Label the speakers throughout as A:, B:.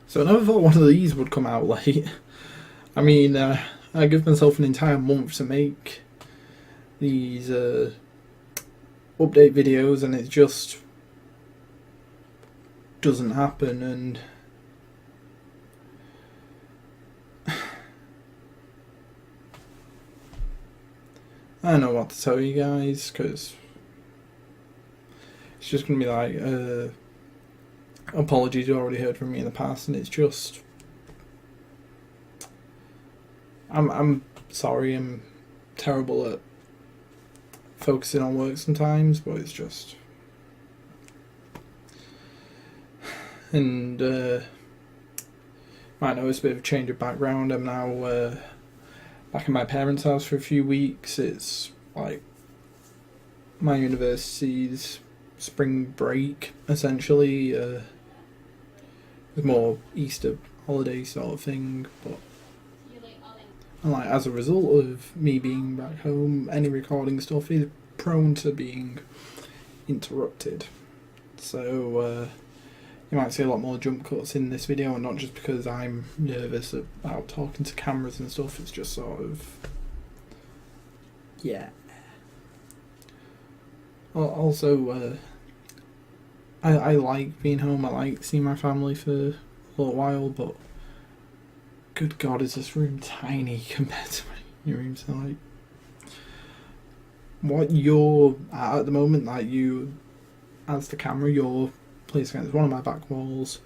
A: So I never thought one of these would come out late. I mean, I give myself an entire month to make these update videos, and it just doesn't happen. And I don't know what to tell you guys, because it's just going to be like apologies you already heard from me in the past, and it's just I'm sorry, I'm terrible at focusing on work sometimes, but it's just, and might notice a bit of a change of background. I'm now back in my parents' house for a few weeks. It's like my university's spring break, essentially. It's more Easter holiday sort of thing, but and like as a result of me being back home, any recording stuff is prone to being interrupted. So you might see a lot more jump cuts in this video, and not just because I'm nervous about talking to cameras and stuff. It's just sort of, yeah. Also, I like being home. I like seeing my family for a little while, but good God, is this room tiny compared to my room? So like, what you're at the moment, like you, as the camera, you're placed against one of my back walls,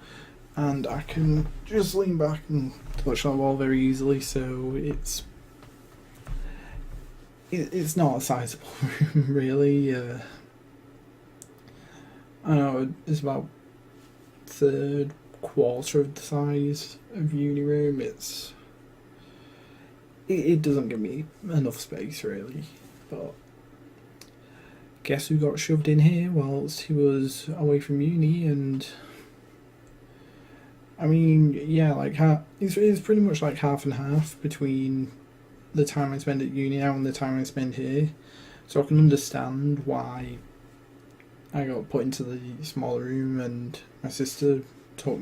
A: and I can just lean back and touch that wall very easily. So it's not a sizable room, really. I know it's about third quarter of the size of uni room. It doesn't give me enough space, really. But guess who got shoved in here whilst he was away from uni? And I mean, yeah, like it's pretty much like half and half between the time I spend at uni now and the time I spend here. So I can understand why I got put into the smaller room, and my sister took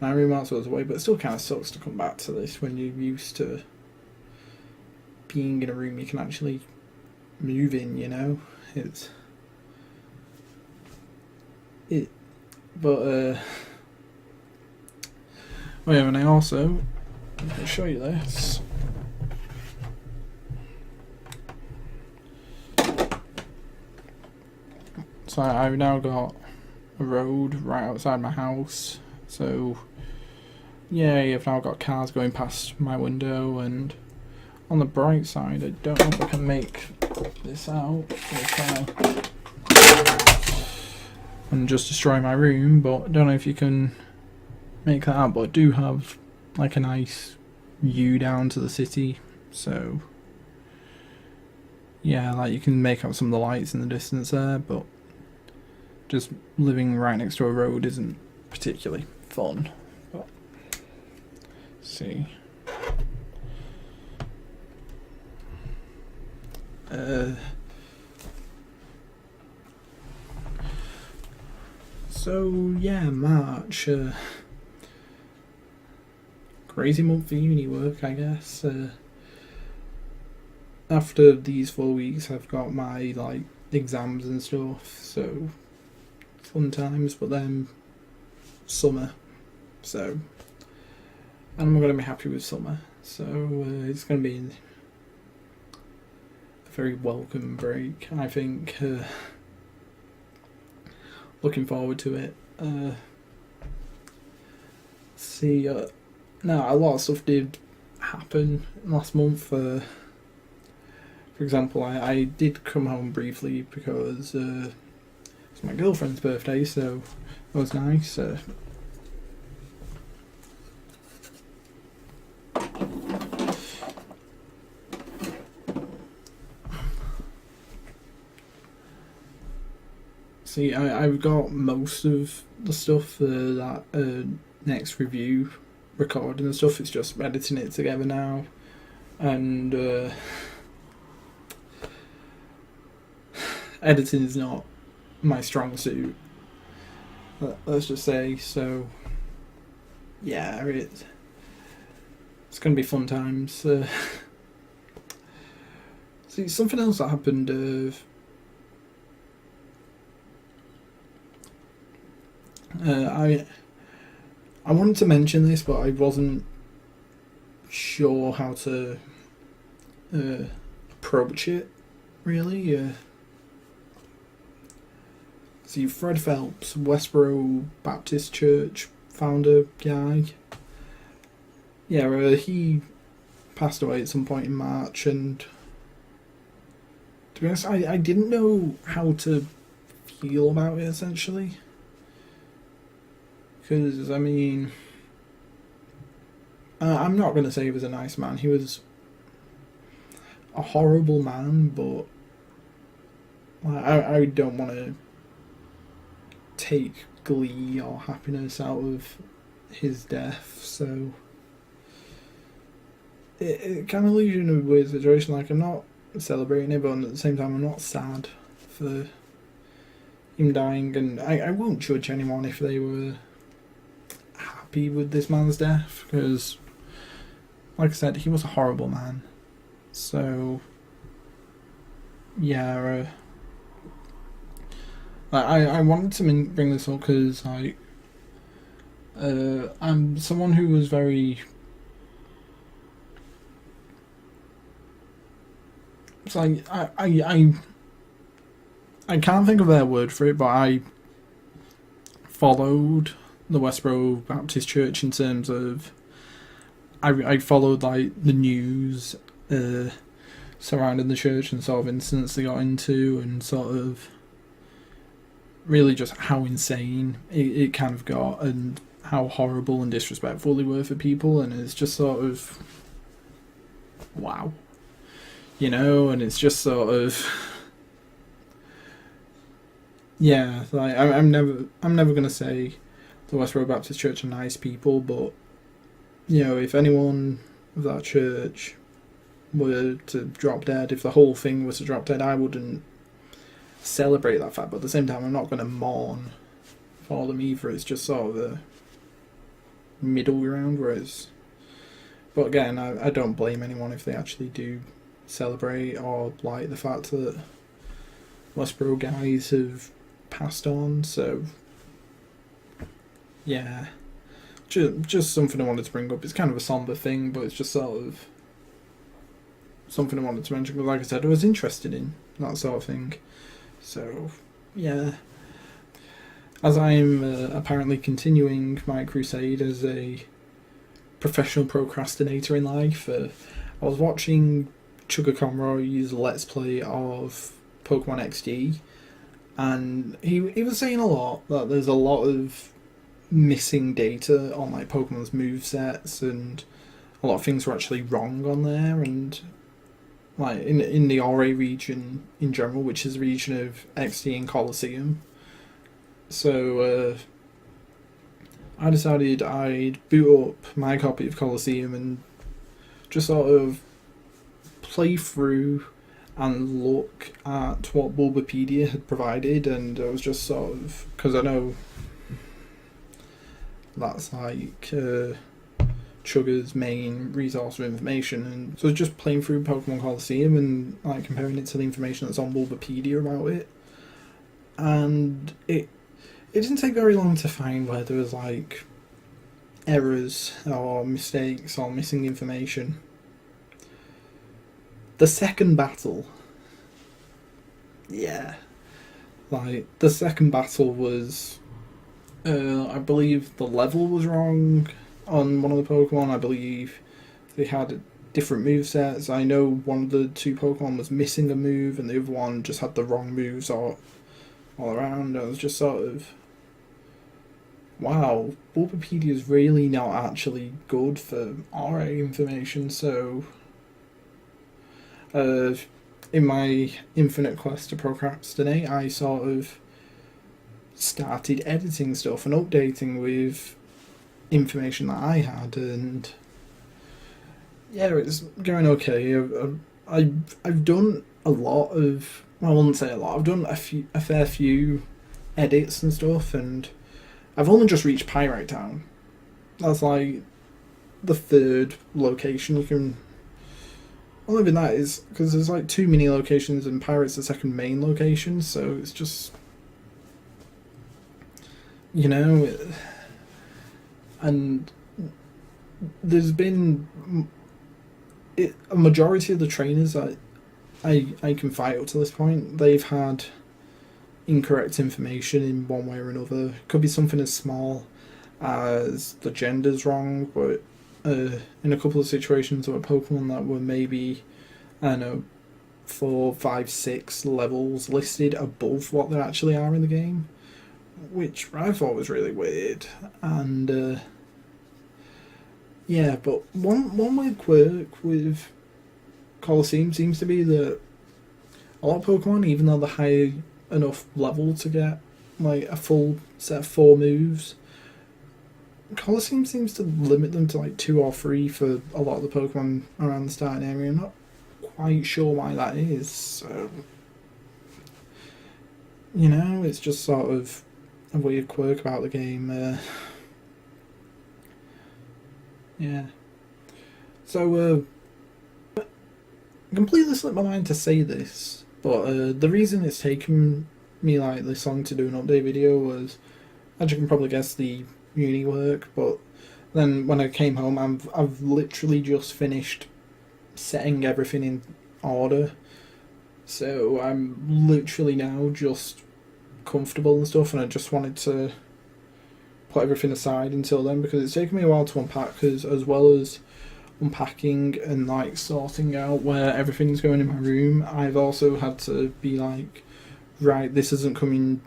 A: my room whilst I was away. But it still kind of sucks to come back to this when you're used to being in a room you can actually move in, you know? But oh yeah, and I also, I'll show you this. So I've now got a road right outside my house, so yeah, I've now got cars going past my window, and on the bright side, I don't know if I can make this out and just destroy my room, but I don't know if you can make that out, but I do have like a nice view down to the city, so yeah, like you can make out some of the lights in the distance there, but just living right next to a road isn't particularly fun. But see. So yeah, March. Crazy month for uni work, I guess. After these 4 weeks, I've got my like exams and stuff, so fun times. But then summer, so I'm gonna be happy with summer. So it's gonna be a very welcome break, I think. Looking forward to it. Now a lot of stuff did happen last month. For example, I did come home briefly because it's my girlfriend's birthday, so it was nice. See, I've got most of the stuff for that next review recording and stuff. It's just editing it together now, and editing is not my strong suit. Let's just say so. yeah, it's going to be fun times. See, something else that happened. I wanted to mention this, but I wasn't sure how to approach it. Really. See, Fred Phelps, Westboro Baptist Church founder guy. Yeah, he passed away at some point in March, and to be honest, I didn't know how to feel about it, essentially. Because, I mean, I'm not going to say he was a nice man. He was a horrible man, but I don't want to take glee or happiness out of his death, so it kind of leaves you in a weird situation. Like, I'm not celebrating it, but at the same time I'm not sad for him dying, and I won't judge anyone if they were happy with this man's death, because like I said, he was a horrible man. So yeah, I wanted to bring this up because I'm someone who was very... It's like, I can't think of their word for it, but I followed the Westboro Baptist Church in terms of... I followed, like, the news surrounding the church and sort of incidents they got into, and sort of really just how insane it kind of got, and how horrible and disrespectful they were for people, and it's just sort of wow, you know. And it's just sort of, yeah, like I'm never gonna say the Westboro Baptist Church are nice people, but you know, if anyone of that church were to drop dead, if the whole thing was to drop dead, I wouldn't celebrate that fact, but at the same time I'm not going to mourn for them either. It's just sort of the middle ground, whereas, but again, I don't blame anyone if they actually do celebrate or like the fact that Westboro guys have passed on. So yeah, just something I wanted to bring up. It's kind of a somber thing, but it's just sort of something I wanted to mention because, like I said, I was interested in that sort of thing. So, yeah. As I'm apparently continuing my crusade as a professional procrastinator in life, I was watching Chugga Conroy's Let's Play of Pokemon XD, and he was saying a lot that there's a lot of missing data on like Pokemon's movesets, and a lot of things were actually wrong on there, and like in the RA region in general, which is a region of XD and Colosseum. So I decided I'd boot up my copy of Colosseum and just sort of play through and look at what Bulbapedia had provided, and I was just sort of, because I know that's like Chugga's main resource of information, and so I was just playing through Pokemon Colosseum and like comparing it to the information that's on Bulbapedia about it, and it didn't take very long to find where there was like errors or mistakes or missing information. The second battle, yeah, like the second battle was I believe the level was wrong on one of the Pokemon. I believe they had different movesets. I know one of the two Pokemon was missing a move and the other one just had the wrong moves all around. I was just sort of, wow, Bulbapedia is really not actually good for RA information. So in my infinite quest to procrastinate, I sort of started editing stuff and updating with information that I had, and yeah, it's going okay. I've done a lot of, well, I wouldn't say a lot, I've done a fair few edits and stuff, and I've only just reached Pyrite Town, That's like the third location you can. Well, even that is because there's like 2 mini locations and Pirate's the second main location, so it's just, you know, and there's been a majority of the trainers that I can fight up to this point, they've had incorrect information in one way or another. Could be something as small as the gender's wrong, but in a couple of situations there were Pokemon that were maybe, I don't know, 4, 5, 6 levels listed above what they actually are in the game, which I thought was really weird. And yeah, but one weird quirk with Colosseum seems to be that a lot of Pokemon, even though they're high enough level to get like a full set of 4 moves, Colosseum seems to limit them to like 2 or 3 for a lot of the Pokemon around the starting area. I'm not quite sure why that is. So, you know, it's just sort of a weird quirk about the game. Yeah. So, I completely slipped my mind to say this, but the reason it's taken me like this long to do an update video was, as you can probably guess, the uni work. But then when I came home, I've literally just finished setting everything in order, so I'm literally now just comfortable and stuff, and I just wanted to put everything aside until then, because it's taken me a while to unpack, because as well as unpacking and like sorting out where everything's going in my room, I've also had to be like, right, this isn't coming,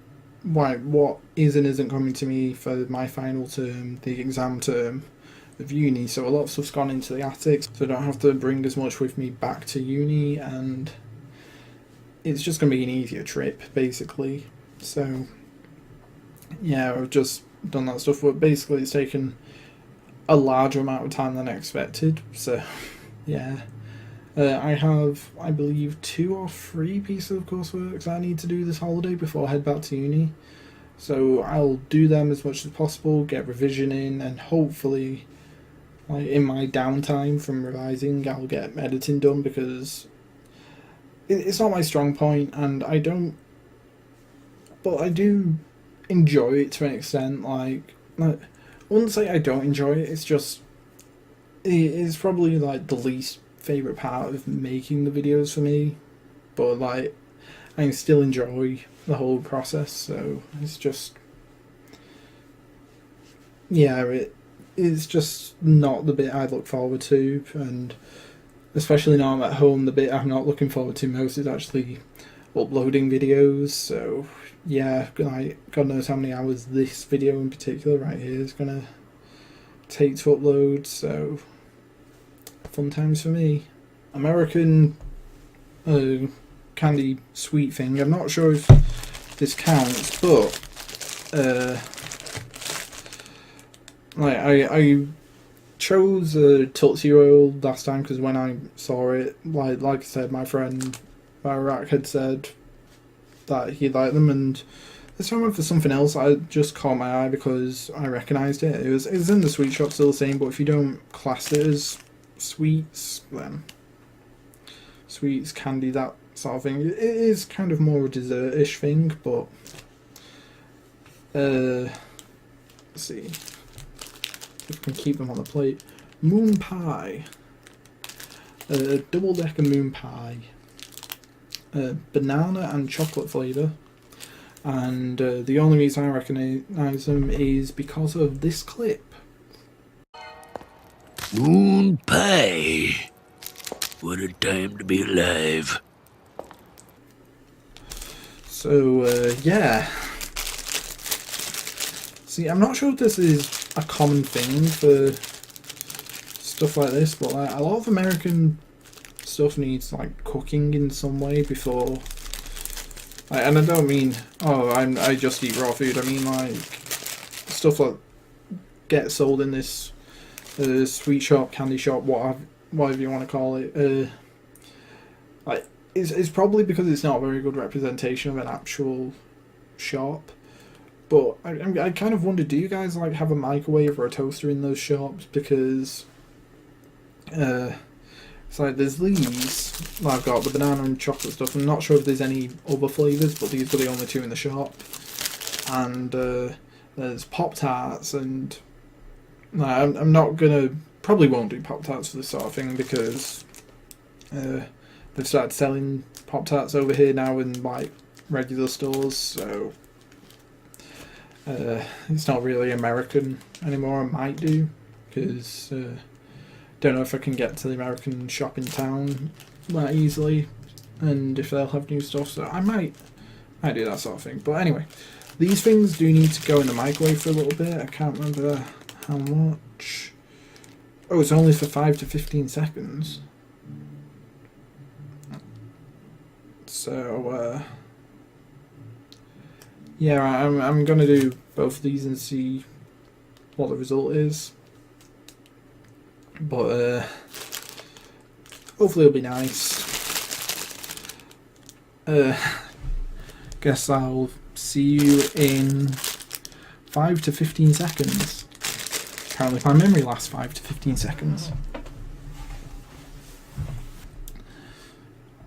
A: right, what is and isn't coming to me for my final term, the exam term of uni. So a lot of stuff's gone into the attic, so I don't have to bring as much with me back to uni, and it's just going to be an easier trip basically. So yeah, I've just done that stuff, but basically it's taken a larger amount of time than I expected. So yeah, I have, I believe, 2 or 3 pieces of coursework that I need to do this holiday before I head back to uni. So I'll do them as much as possible, get revision in, and hopefully, like, in my downtime from revising, I'll get editing done, because it's not my strong point, and I don't, but I do enjoy it to an extent. Like I wouldn't say I don't enjoy it, it's just, it's probably like the least favourite part of making the videos for me, but like I still enjoy the whole process. So it's just, yeah, it's just not the bit I look forward to, and especially now I'm at home, the bit I'm not looking forward to most is actually uploading videos. So yeah, like, God knows how many hours this video in particular right here is gonna take to upload. So fun times for me. American candy sweet thing, I'm not sure if this counts, but like I chose Tootsie Roll last time because when I saw it, like I said, my friend Barak had said that he liked them, and this time I went for something else. I just caught my eye because I recognised it. It was in the sweet shop, still the same, but if you don't class it as sweets, then sweets, candy, that sort of thing, it is kind of more a dessert-ish thing. But let's see if we can keep them on the plate. Moon pie, double-decker moon pie, banana and chocolate flavour, and the only reason I recognise them is because of this clip.
B: Moon pie. What a time to be alive.
A: So yeah, see, I'm not sure if this is a common thing for stuff like this, but like, a lot of American stuff needs like cooking in some way before, like, and I don't mean, oh, I just eat raw food. I mean like stuff that gets sold in this sweet shop, candy shop, whatever you want to call it. Like it's probably because it's not a very good representation of an actual shop, But I kind of wonder, do you guys like have a microwave or a toaster in those shops? Because it's like there's these. I've got the banana and chocolate stuff. I'm not sure if there's any other flavours, but these were the only two in the shop. And there's Pop Tarts, and I'm not gonna, probably won't do Pop Tarts for this sort of thing because they've started selling Pop Tarts over here now in like regular stores, so it's not really American anymore. I might do because don't know if I can get to the American shop in town that easily, and if they'll have new stuff. So I might do that sort of thing. But anyway, these things do need to go in the microwave for a little bit. I can't remember how much. Oh, it's only for 5 to 15 seconds. So yeah, I'm gonna do both of these and see what the result is. But hopefully it'll be nice. Guess I'll see you in 5 to 15 seconds. Apparently my memory lasts 5 to 15 seconds.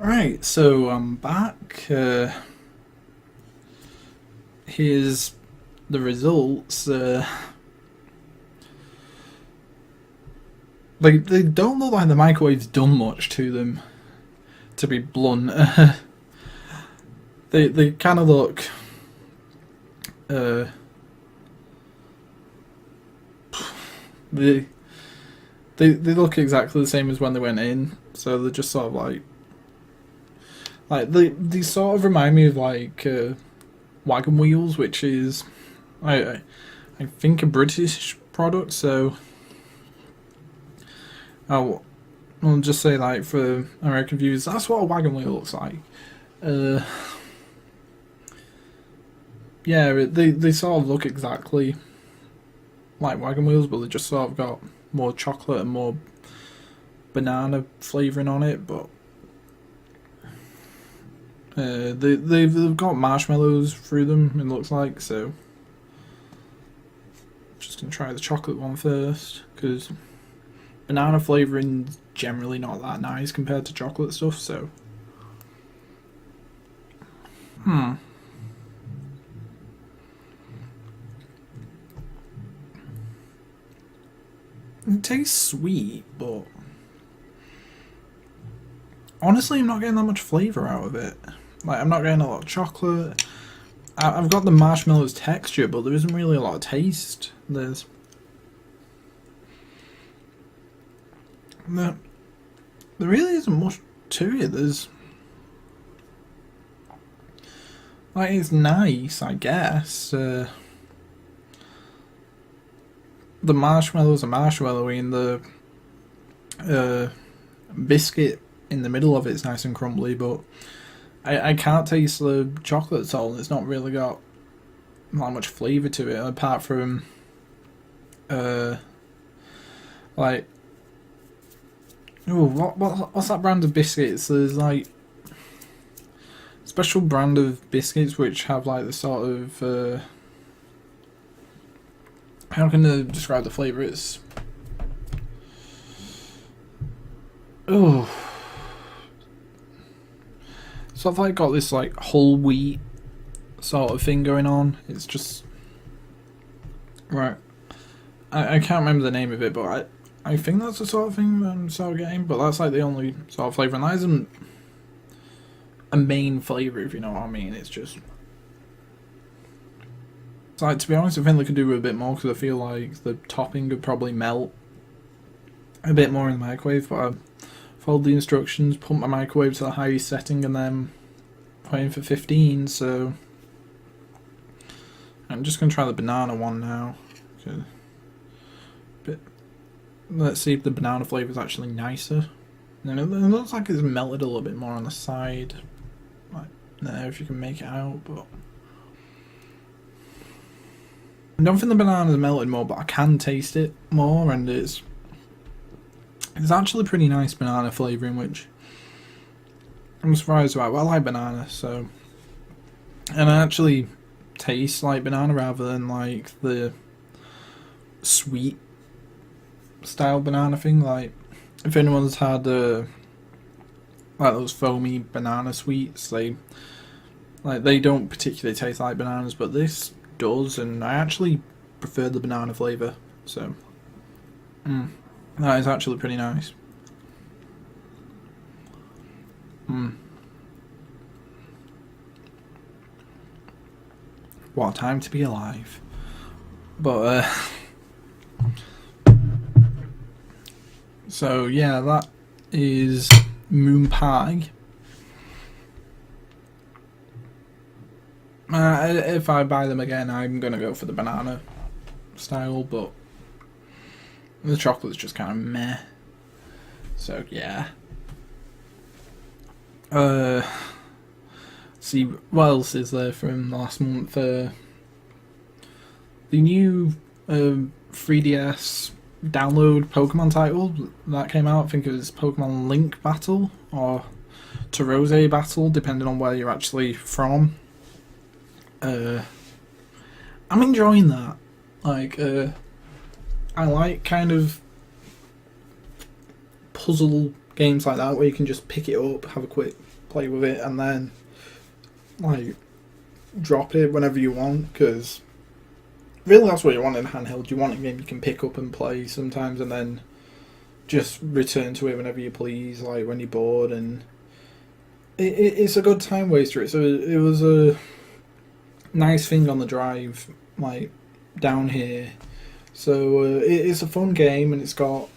A: Alright, so I'm back. Here's the results. They don't look like the microwave's done much to them, to be blunt. They kind of look they look exactly the same as when they went in, so they're just sort of like they sort of remind me of like wagon wheels, which is I think a British product. So I'll just say, like, for American viewers, that's what a wagon wheel looks like. Yeah, they sort of look exactly like wagon wheels, but they just sort of got more chocolate and more banana flavouring on it. But they've got marshmallows through them, it looks like. So just gonna try the chocolate one first, because banana flavouring's generally not that nice compared to chocolate stuff. So it tastes sweet, but honestly I'm not getting that much flavour out of it. Like, I'm not getting a lot of chocolate. I've got the marshmallow's texture, but there isn't really a lot of taste. There really isn't much to it. There's, like, it's nice, I guess. The marshmallows are marshmallowy, and the biscuit in the middle of it's nice and crumbly, but I can't taste the chocolate at all. It's not really got that much flavour to it, apart from like, oh, what's that brand of biscuits? There's like a special brand of biscuits which have like the sort of how can I describe the flavour? It's sort of like got this like whole wheat sort of thing going on. It's just right. I can't remember the name of it, but I think that's the sort of thing I'm sort of getting. But that's like the only sort of flavour, and that isn't a main flavour, if you know what I mean. It's just, it's like, to be honest, I think they could do with a bit more, because I feel like the topping could probably melt a bit more in the microwave. But I followed the instructions, put my microwave to the highest setting, and then put in for 15. So I'm just gonna try the banana one now. Okay. Let's see if the banana flavour is actually nicer. And it looks like it's melted a little bit more on the side, like there, if you can make it out. But I don't think the banana's melted more, but I can taste it more, and it's actually pretty nice banana flavouring, which I'm surprised about. Well, I like banana, so, and I actually taste like banana rather than like the sweet style banana thing. Like, if anyone's had like those foamy banana sweets, they don't particularly taste like bananas, but this does, and I actually prefer the banana flavour. So, that is actually pretty nice. What a time to be alive. But, so yeah, that is moon pie. If I buy them again, I'm gonna go for the banana style, but the chocolate's just kind of meh. So yeah. See what else is there from last month? The new 3DS download Pokemon title that came out. I think it was Pokemon Link Battle or Tarose Battle, depending on where you're actually from. I'm enjoying that. Like, I like kind of puzzle games like that where you can just pick it up, have a quick play with it, and then like drop it whenever you want. Because really, that's what you want in handheld. You want a game you can pick up and play sometimes, and then just return to it whenever you please, like when you're bored. And it's a good time waster. So it was a nice thing on the drive, like down here. So it's a fun game, and it's got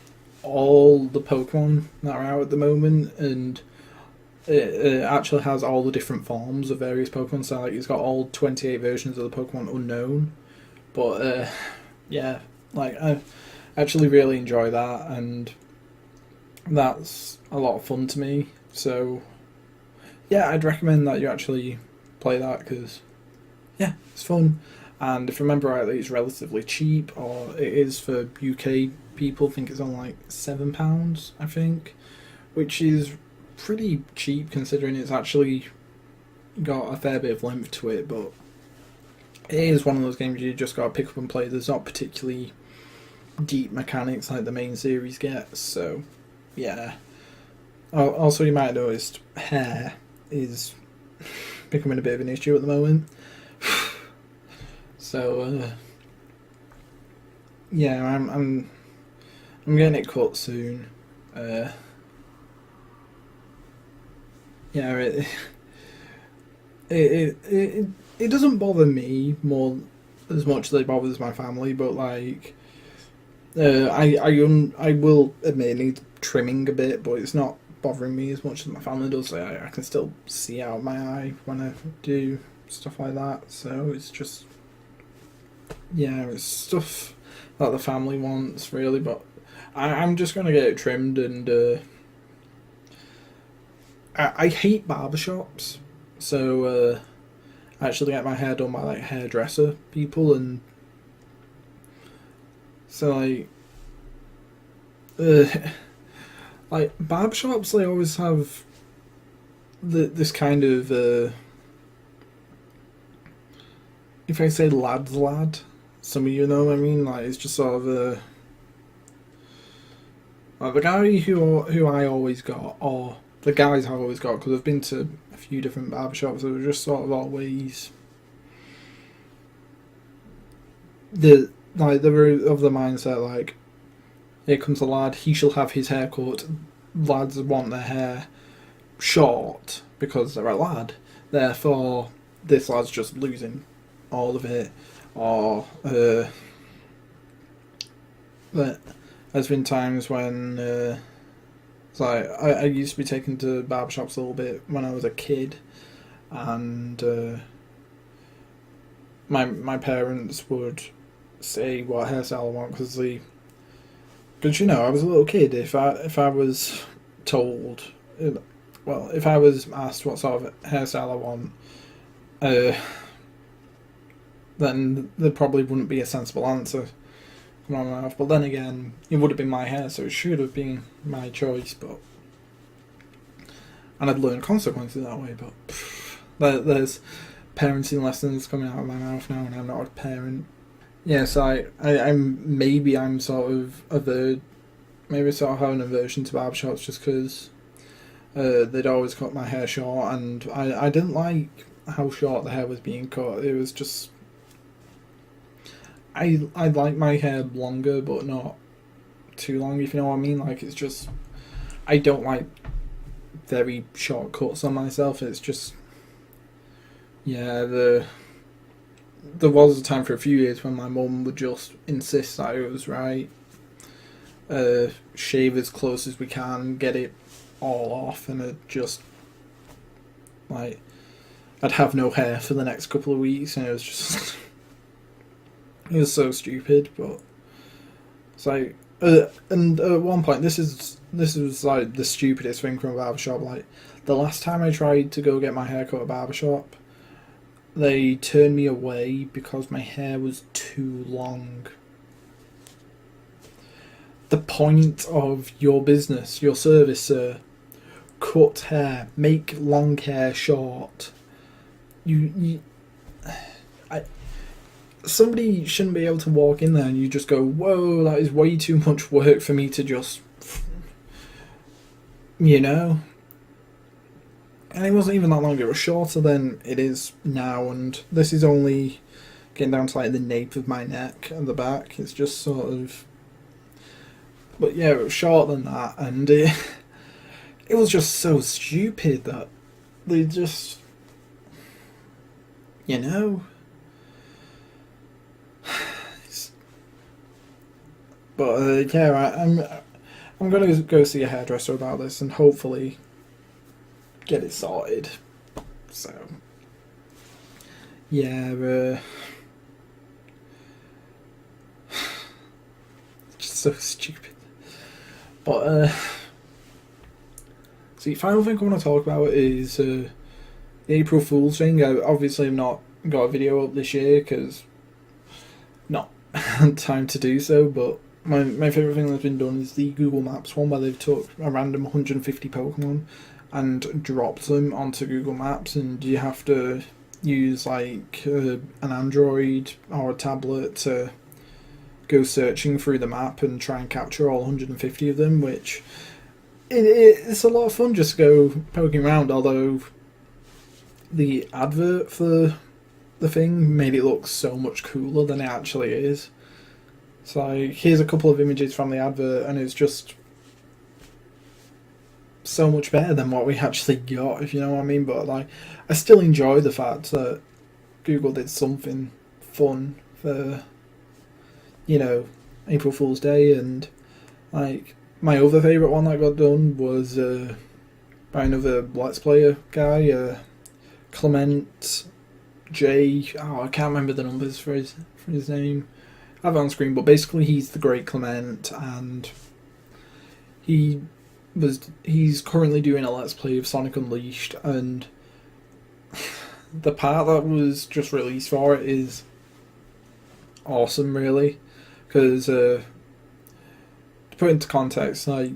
A: all the Pokemon that are out at the moment, and it actually has all the different forms of various Pokemon. So like, it's got all 28 versions of the Pokemon Unknown. But yeah, like I actually really enjoy that, and that's a lot of fun to me. So yeah, I'd recommend that you actually play that, because yeah, it's fun. And if I remember rightly, it's relatively cheap, or it is for UK people. I think it's on like £7, I think, which is pretty cheap considering it's actually got a fair bit of length to it. But it is one of those games you just got to pick up and play. There's not particularly deep mechanics like the main series gets. So yeah. Also, you might have noticed hair is becoming a bit of an issue at the moment. So yeah, I'm getting it cut soon. Yeah, it doesn't bother me more as much as it bothers my family, but like I will admit it needs trimming a bit, but it's not bothering me as much as my family does. I can still see out my eye when I do stuff like that, so it's just, yeah, it's stuff that the family wants really. But I'm just gonna get it trimmed. And I hate barbershops, so I actually get my hair done by like hairdresser people, and so like barbershops, they always have this kind of if I say lad's lad, some of you know what I mean. Like, it's just sort of like the guy who I always got, or the guys I've always got, because I've been to a few different barbershops. They were just sort of always they were of the mindset like, here comes a lad, he shall have his hair cut. Lads want their hair short because they're a lad. Therefore, this lad's just losing all of it. Or but there's been times when it's like I used to be taken to barbershops a little bit when I was a kid, and my parents would say what hairstyle I want, because you know, I was a little kid. If I was told, well, if I was asked what sort of hairstyle I want, then there probably wouldn't be a sensible answer come out of my mouth. But then again, it would have been my hair, so it should have been my choice. And I'd learn consequences that way. But there's parenting lessons coming out of my mouth now, and I'm not a parent. Yeah, so I'm sort of maybe sort of have an aversion to barbershops just because they'd always cut my hair short, and I didn't like how short the hair was being cut. It was just I like my hair longer, but not too long, if you know what I mean. Like, it's just I don't like very short cuts on myself. It's just there was a time for a few years when my mum would just insist that it was right. Shave as close as we can, get it all off, and it just like I'd have no hair for the next couple of weeks, and it was just it was so stupid. But it's like, and at one point, this was like the stupidest thing from a barbershop. Like, the last time I tried to go get my hair cut at a barbershop, they turned me away because my hair was too long. The point of your business, your service, sir, cut hair, make long hair short. Somebody shouldn't be able to walk in there and you just go, whoa, that is way too much work for me to just, you know. And it wasn't even that long, it was shorter than it is now, and this is only getting down to like the nape of my neck and the back. It's just sort of, but yeah, it was shorter than that, and it was just so stupid that they just, you know. But I'm gonna go see a hairdresser about this and hopefully get it sorted. So yeah, just so stupid. But see, final thing I want to talk about is the April Fool's thing. I obviously have not got a video up this year because not had time to do so, but my favourite thing that's been done is the Google Maps one, where they've took a random 150 Pokemon and dropped them onto Google Maps, and you have to use like an Android or a tablet to go searching through the map and try and capture all 150 of them, which it's a lot of fun just to go poking around, although the advert for the thing made it look so much cooler than it actually is. So like, here's a couple of images from the advert, and it's just so much better than what we actually got, if you know what I mean. But like, I still enjoy the fact that Google did something fun for, you know, April Fool's Day. And like, my other favourite one that got done was by another Let's Player guy, Clement J. Oh, I can't remember the numbers for his name. I have it on screen, but basically he's the Great Clement, and he's currently doing a Let's Play of Sonic Unleashed, and the part that was just released for it is awesome, really, because to put into context, like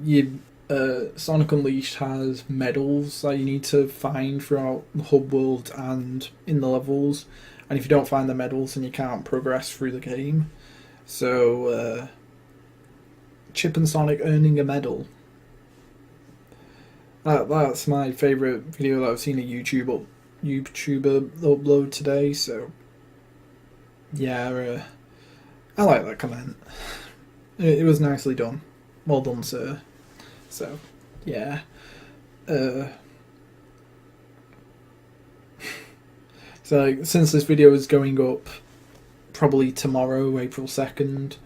A: Sonic Unleashed has medals that you need to find throughout the hub world and in the levels, and if you don't find the medals, then you can't progress through the game. So Chip and Sonic earning a medal. That's my favourite video that I've seen a YouTuber upload today. So yeah, I like that comment. It was nicely done. Well done, sir. So yeah. So since this video is going up probably tomorrow, April 2nd,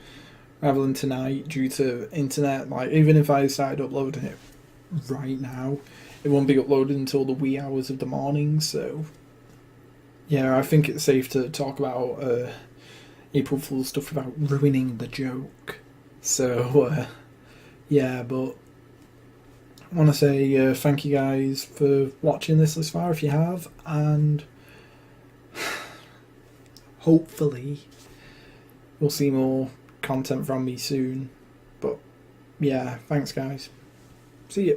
A: rather than tonight, due to internet, like, even if I started uploading it right now, it won't be uploaded until the wee hours of the morning. So yeah, I think it's safe to talk about April Fool's stuff without ruining the joke. So yeah, but I want to say thank you guys for watching this far, if you have, and hopefully we'll see more content from me soon. But yeah, thanks guys. See ya.